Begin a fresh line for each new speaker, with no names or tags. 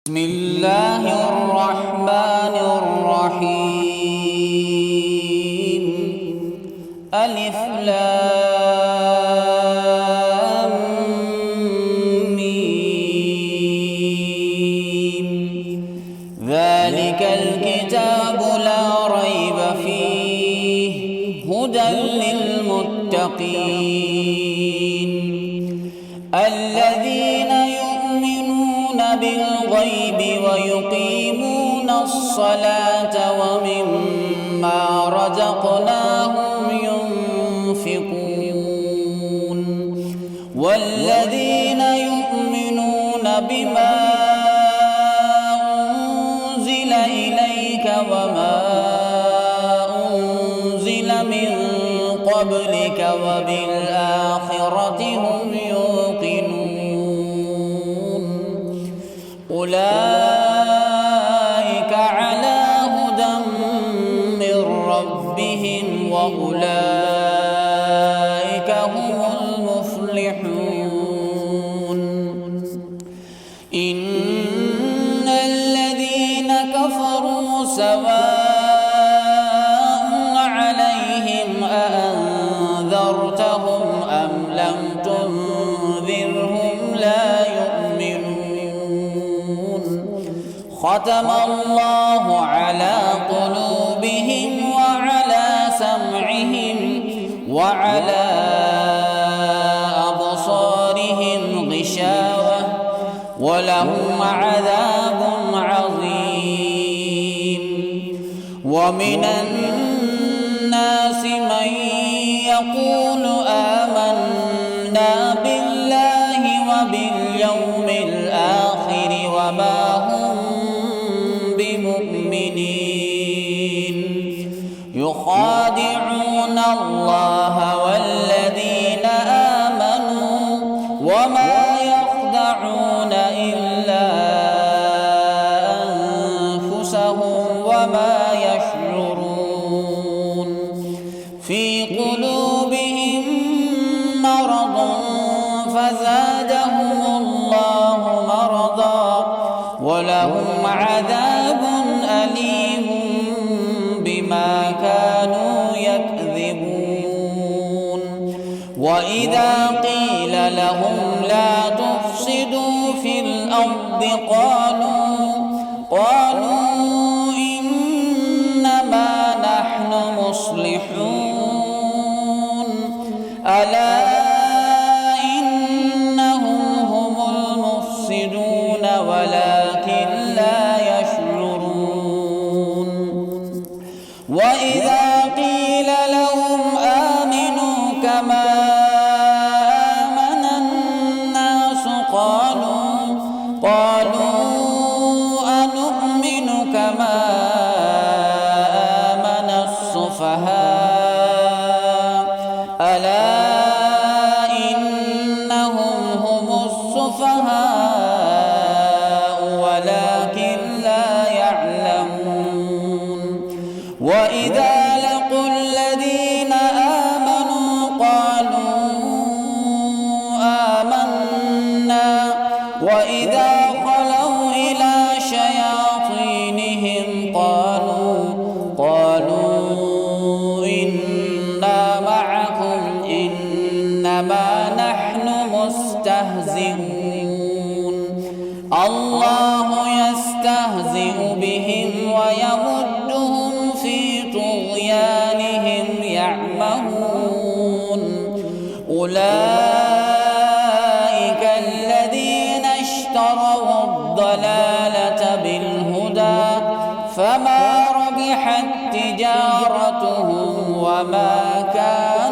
بسم الله الرحمن الرحيم. ألف لام ميم. ذلك الكتاب لا ريب فيه هدى للمتقين الذين يؤمنون بالغيب ويقيمون الصلاة ومما رزقناهم ينفقون والذين يؤمنون بما أنزل إليك وما أنزل من قبلك وبالآخرة هم يوقنون أولئك على هدى من ربهم وأولئك هم المفلحون. إن الذين كفروا سواء عليهم أأنذرتهم أم لم تنذرهم لا يؤمنون. ختم الله على قلوبهم وعلى سمعهم وعلى أبصارهم غشاوة ولهم عذاب عظيم. ومن الناس من يقول آمنا بالله وباليوم الآخر وما هم بمؤمنين يخادعون الله والذين آمنوا وما يخدعون إلا أنفسهم وما يشعرون. في قلوبهم مرض فزادهم الله مرضا ولهم عذاب أليم بما كانوا يكذبون. وإذا قيل لهم لا تفسدوا في الأرض قالوا إنما نحن مصلحون ألا إنهم هم المفسدون ولكن لا يشعرون. وإذا قيل لهم آمنوا كما آمن الناس قالوا أنؤمن كما آمن السفهاء ألا إنهم هم السفهاء ولكن لا يعلمون. وإذا لقوا الذين آمنوا قالوا آمنا وإذا خلوا إلى شياطينهم قالوا إنا معكم إنما نحن مستهزئون. الله يستهزئ بهم ويمدهم في طغيانهم يعمهون. أولئك الذين اشتروا الضلالة بالهدى فما ربحت تجارتهم وما كانوا